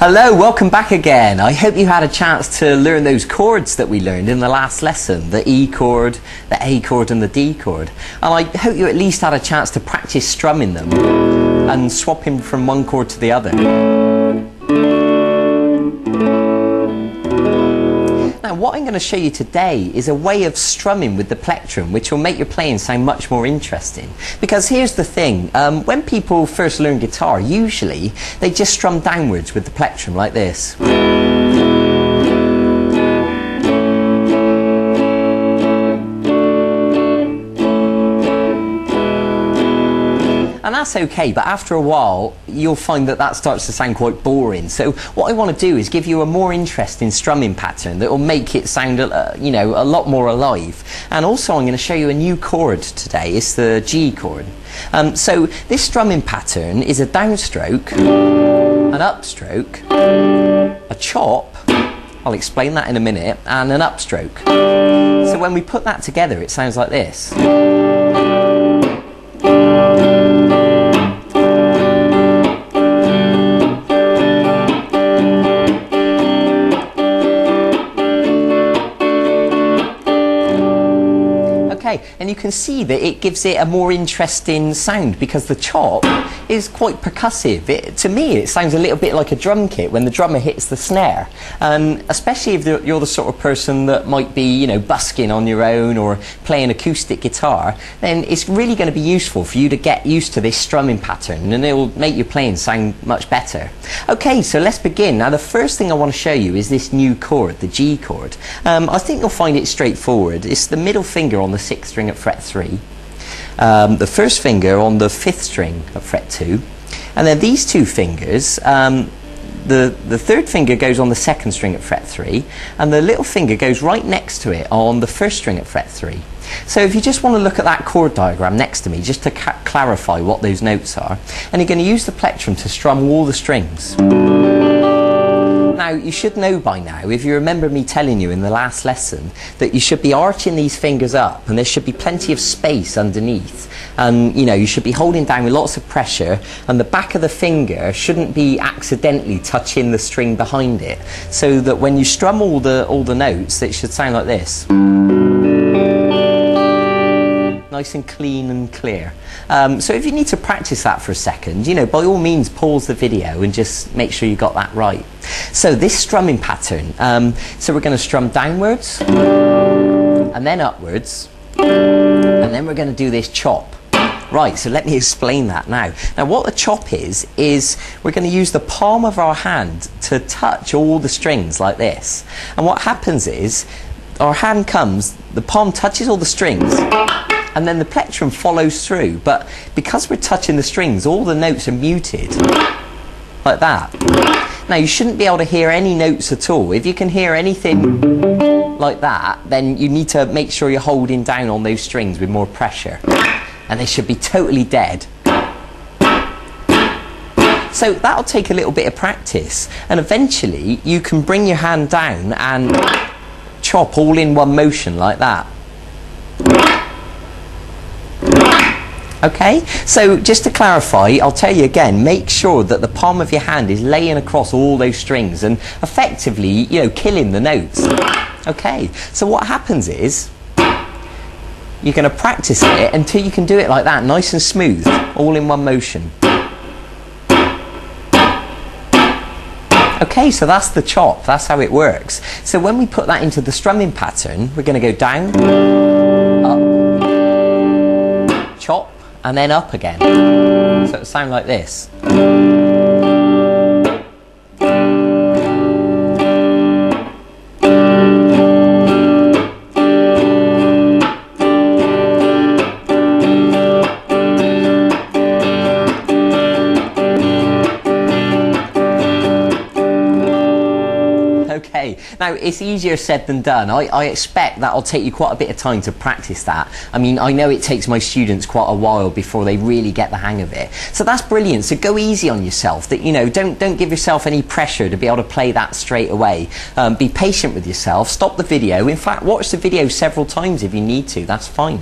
Hello, welcome back again. I hope you had a chance to learn those chords that we learned in the last lesson, the E chord, the A chord and the D chord. And I hope you at least had a chance to practice strumming them and swapping from one chord to the other. Now what I'm going to show you today is a way of strumming with the plectrum which will make your playing sound much more interesting. Because here's the thing, when people first learn guitar, usually they just strum downwards with the plectrum like this. And that's okay, but after a while you'll find that that starts to sound quite boring. So what I want to do is give you a more interesting strumming pattern that will make it sound a lot more alive. And also I'm going to show you a new chord today. It's the G chord. So this strumming pattern is a downstroke, an upstroke, a chop, I'll explain that in a minute, and an upstroke. So when we put that together it sounds like this. And you can see that it gives it a more interesting sound because the chop is quite percussive. To me it sounds a little bit like a drum kit when the drummer hits the snare, and especially if you're the sort of person that might be busking on your own or playing acoustic guitar, then it's really going to be useful for you to get used to this strumming pattern and it will make your playing sound much better. Okay, so let's begin. Now the first thing I want to show you is this new chord, the G chord. I think you'll find it straightforward. It's the middle finger on the 6th string at fret 3, the first finger on the 5th string at fret 2, and then these two fingers, the 3rd finger goes on the 2nd string at fret 3, and the little finger goes right next to it on the 1st string at fret 3. So if you just want to look at that chord diagram next to me just to clarify what those notes are, and you're going to use the plectrum to strum all the strings. Now you should know by now, if you remember me telling you in the last lesson, that you should be arching these fingers up and there should be plenty of space underneath, and you should be holding down with lots of pressure, and the back of the finger shouldn't be accidentally touching the string behind it, so that when you strum all the notes it should sound like this. Nice and clean and clear. So if you need to practice that for a second, by all means pause the video and just make sure you got that right. So this strumming pattern, so we're going to strum downwards and then upwards, and then we're going to do this chop. Right, so let me explain that now. Now what the chop is we're going to use the palm of our hand to touch all the strings like this. And what happens is our hand comes, the palm touches all the strings, and then the plectrum follows through, but because we're touching the strings all the notes are muted like that. Now you shouldn't be able to hear any notes at all. If you can hear anything like that, then you need to make sure you're holding down on those strings with more pressure, and they should be totally dead. So that'll take a little bit of practice, and eventually you can bring your hand down and chop all in one motion like that. Okay, so just to clarify, I'll tell you again, make sure that the palm of your hand is laying across all those strings and effectively, killing the notes. Okay, so what happens is you're going to practice it until you can do it like that, nice and smooth, all in one motion. Okay, so that's the chop, that's how it works. So when we put that into the strumming pattern, we're going to go down, up, chop, and then up again. So it'll sound like this. Okay, now it's easier said than done. I expect that'll take you quite a bit of time to practice that. I mean, I know it takes my students quite a while before they really get the hang of it. So that's brilliant. So go easy on yourself. Don't give yourself any pressure to be able to play that straight away. Be patient with yourself. Stop the video. In fact, watch the video several times if you need to. That's fine.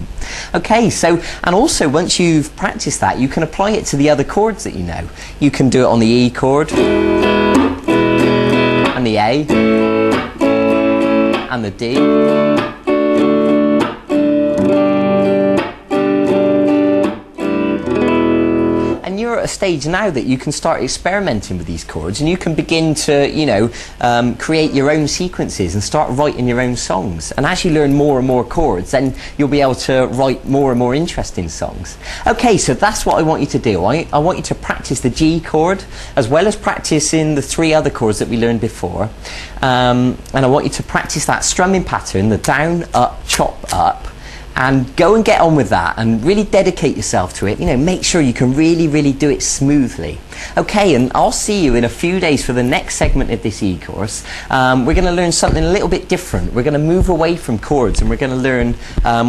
Okay, so, and also once you've practiced that, you can apply it to the other chords that you know. You can do it on the E chord. the A and the D. And you're at a stage now that you can start experimenting with these chords, and you can begin to, you know, create your own sequences and start writing your own songs. And as you learn more and more chords, then you'll be able to write more and more interesting songs. Okay, so that's what I want you to do. I want you to practice the G chord as well as practicing the 3 other chords that we learned before. And I want you to practice that strumming pattern, the down, up, chop, up. And go and get on with that and really dedicate yourself to it. You know, make sure you can really do it smoothly. Okay, and I'll see you in a few days for the next segment of this e-course. We're going to learn something a little bit different. We're going to move away from chords and we're going to learn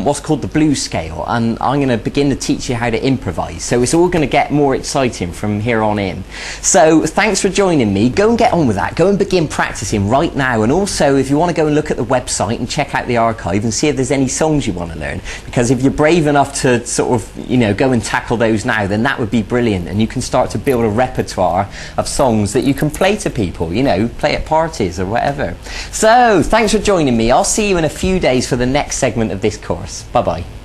what's called the blues scale. And I'm going to begin to teach you how to improvise. So it's all going to get more exciting from here on in. So thanks for joining me. Go and get on with that. Go and begin practicing right now. And also, if you want to go and look at the website and check out the archive and see if there's any songs you want to learn. Because if you're brave enough to sort of, you know, go and tackle those now, then that would be brilliant. And you can start to build a repertoire of songs that you can play to people, you know, play at parties or whatever. So, thanks for joining me. I'll see you in a few days for the next segment of this course. Bye-bye.